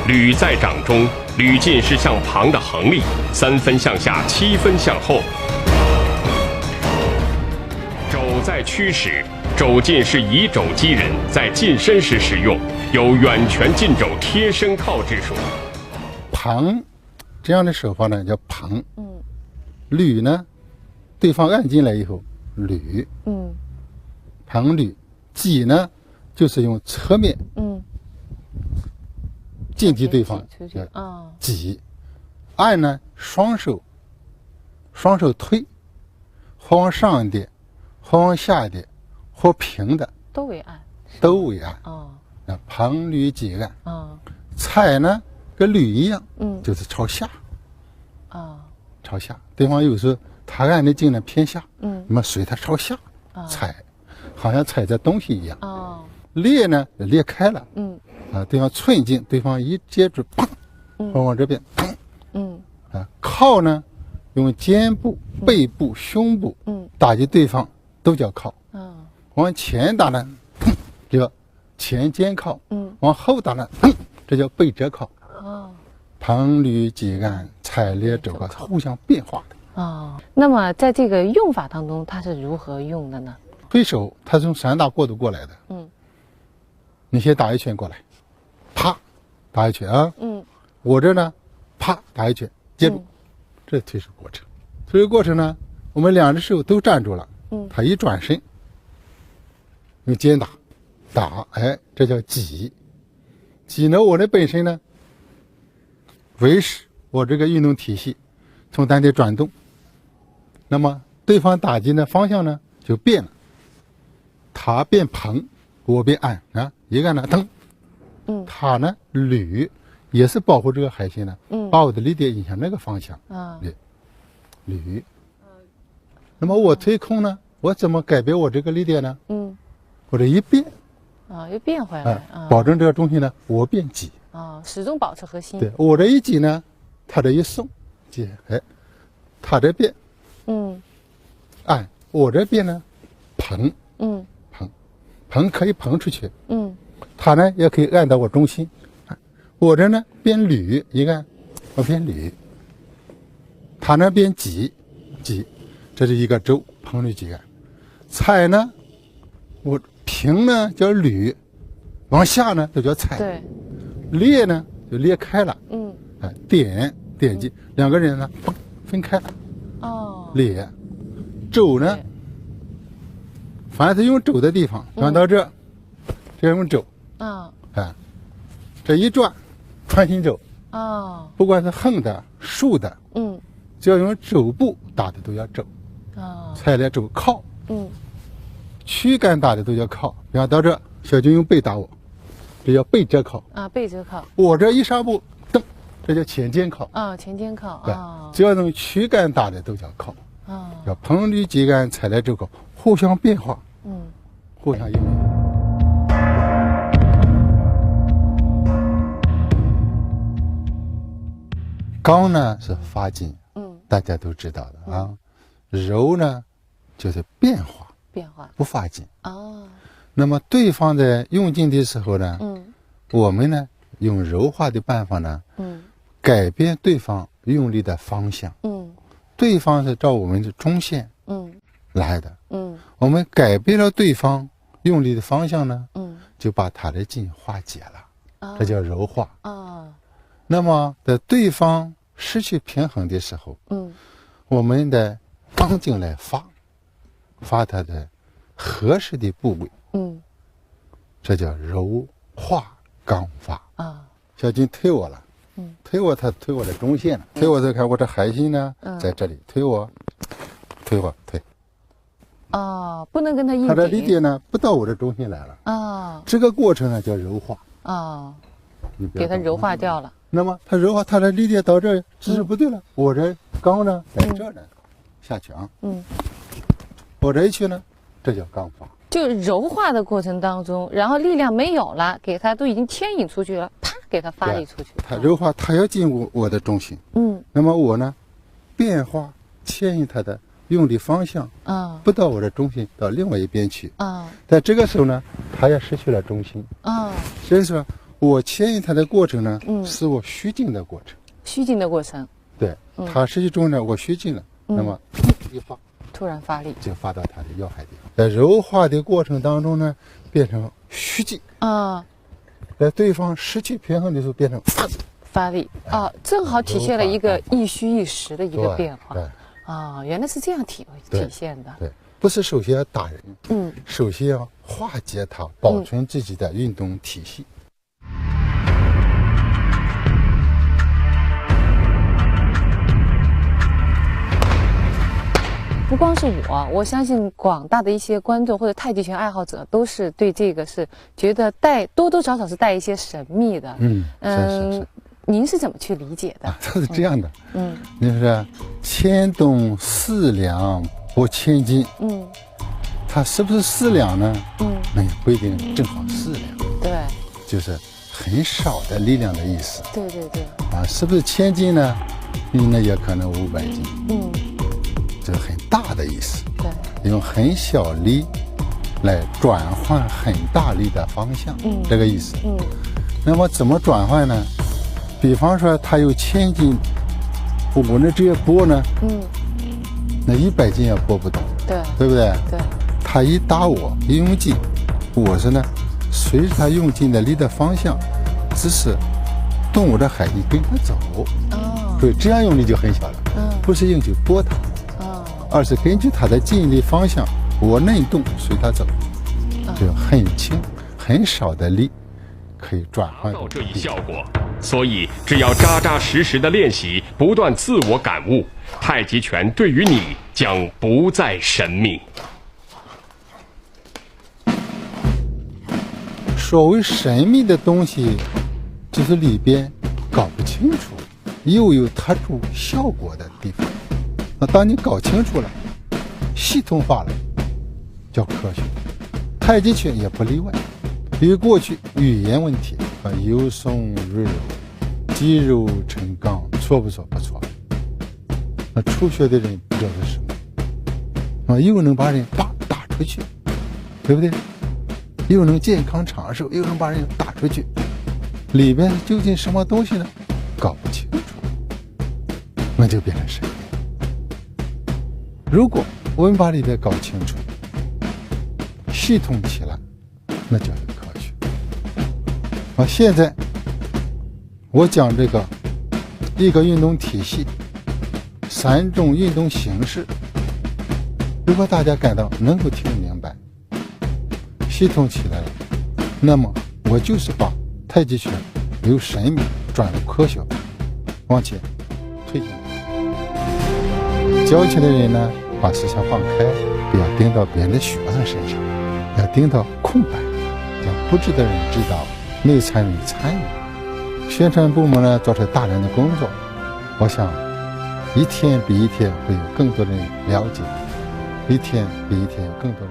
履在掌中，履劲是向旁的横力，3分向下，7分向后。肘在屈时，肘劲是以肘击人，在近身时使用，有远拳近肘、贴身靠之说。旁这样的手法呢叫旁，履呢，对方按进来以后履，旁履。挤呢，就是用侧面，进击对方，挤。按呢，双手推，或往上一点，或往下一点，或平的，都为按。都为按。那旁履挤按。踩呢，跟履一样，就是朝下。朝下。对方有时候他按的劲呢偏下，那么随他朝下踩。好像踩着东西一样。裂呢裂开了。对方寸劲，对方一接住，砰，往这边，砰。靠呢，用肩部、背部、胸部，打击对方都叫靠。往前打呢，砰，叫前肩靠。往后打呢，砰，这叫背折靠。旁履挤按、踩裂肘靠，互相变化的。那么在这个用法当中，它是如何用的呢？推手他从散打过渡过来的，你先打一拳过来，啪，打一拳啊，我这呢，啪打一拳，接住，这是推手过程。推手过程呢，我们两只手都站住了，他一转身，用肩打，哎，这叫挤。挤呢，我的本身呢，维持我这个运动体系从单点转动，那么对方打击的方向呢就变了。他变旁，我变按啊，一个呢蹬，他呢捋，也是保护这个海星呢，把我的力点引向那个方向捋。那么我推空呢，我怎么改变我这个力点呢？我这一变，又变回来，保证这个中心呢，我变挤，始终保持核心。对，我这一挤呢，他这一松，挤，哎，他这变，按，我这变呢，膨，膨可以膨出去，它呢也可以按到我中心，我这呢变捋，一按我变捋，它呢变挤，这是一个轴，旁捋挤按。踩呢，我平呢叫捋，往下呢就叫踩，对，裂呢就裂开了，点击，两个人呢分开了，裂，肘呢。凡是用肘的地方，转到这用肘，这一转，穿心肘，不管是横的、竖的，只要用肘部打的都叫肘，踩来肘靠，躯干打的都叫靠。比方到这，小军用背打我，这叫背折靠，背折靠。我这一上步，蹬，这叫前肩靠，前肩靠，只要用躯干打的都叫靠，叫旁履挤按、踩来肘靠，互相变化。互相应用。刚呢是发劲，大家都知道的啊。柔呢就是变化，不发劲。那么对方在用劲的时候呢，我们呢用柔化的办法呢，改变对方用力的方向。对方是照我们的中线，来的，我们改变了对方用力的方向呢，就把他的劲化解了，这叫柔化。那么在对方失去平衡的时候，我们得刚劲来发他的合适的部位，这叫柔化刚发。小军推我了，他推我的中线了，推我再看我这海星呢，在这里推我。不能跟他硬顶，他的力点呢不到我的中心来了，这个过程呢叫柔化，给他柔化掉了。那么他柔化，他的力点到这姿势不对了，我这刚呢在这呢下去啊，我这一去呢，这叫刚发。就柔化的过程当中，然后力量没有了，给他都已经牵引出去了，啪给他发力出去。他柔化，他要进入我的中心，那么我呢变化牵引他的用力方向，不到我的中心，到另外一边去，在这个时候呢，他也失去了中心，所以说我牵引它的过程呢，是我虚静的过程。虚静的过程。对，它实际中呢，我虚静了，那么一发，突然发力，就发到它的要害地方。在柔化的过程当中呢，变成虚静啊，在对方失去平衡的时候变成发力啊，正好体现了一个一虚一实的一个变化。啊，原来是这样体现的。对，不是首先要打人，首先要化解它，保存自己的运动体系。不光是我相信广大的一些观众或者太极拳爱好者都是对这个是觉得多多少少是带一些神秘的。您是怎么去理解的？它是这样的，就是牵动4两拨千斤，它是不是4两呢？那也不一定正好4两，对，就是很少的力量的意思。对啊，是不是1000斤呢？那也可能500斤，这是很大的意思。对，用很小力来转换很大力的方向，这个意思。那么怎么转换呢？比方说他有1000斤，我呢直接拨呢，那100斤也拨不动，对不对？对，他一打我一用劲，我是呢随着他用劲的力的方向，只是动我的海力跟他走。所以这样用力就很小了，不是硬去拨他，而是根据他的劲力方向，我能动随他走，就很轻很少的力可以转换到这一效果。所以只要扎扎实实的练习，不断自我感悟，太极拳对于你将不再神秘。所谓神秘的东西，就是里边搞不清楚，又有特殊效果的地方。那当你搞清楚了，系统化了，叫科学。太极拳也不例外。比如过去语言问题有松润柔，肌肉成钢，错不错？不错。那初学的人不知道是什么，又能把人打出去，对不对？又能健康长寿，又能把人打出去，里边究竟什么东西呢？搞不清楚，那就变成神秘。如果我们把里边搞清楚，系统起来，那就是科学。现在我讲这个一个运动体系，3种运动形式，如果大家感到能够听明白，系统起来了，那么我就是把太极拳由神秘转入科学往前推进。教起的人呢，把思想放开，不要盯到别人的学生身上，要盯到空白，让不知的人知道，没参与参与。宣传部门呢，做出大量的工作，我想一天比一天会有更多人了解，一天比一天有更多人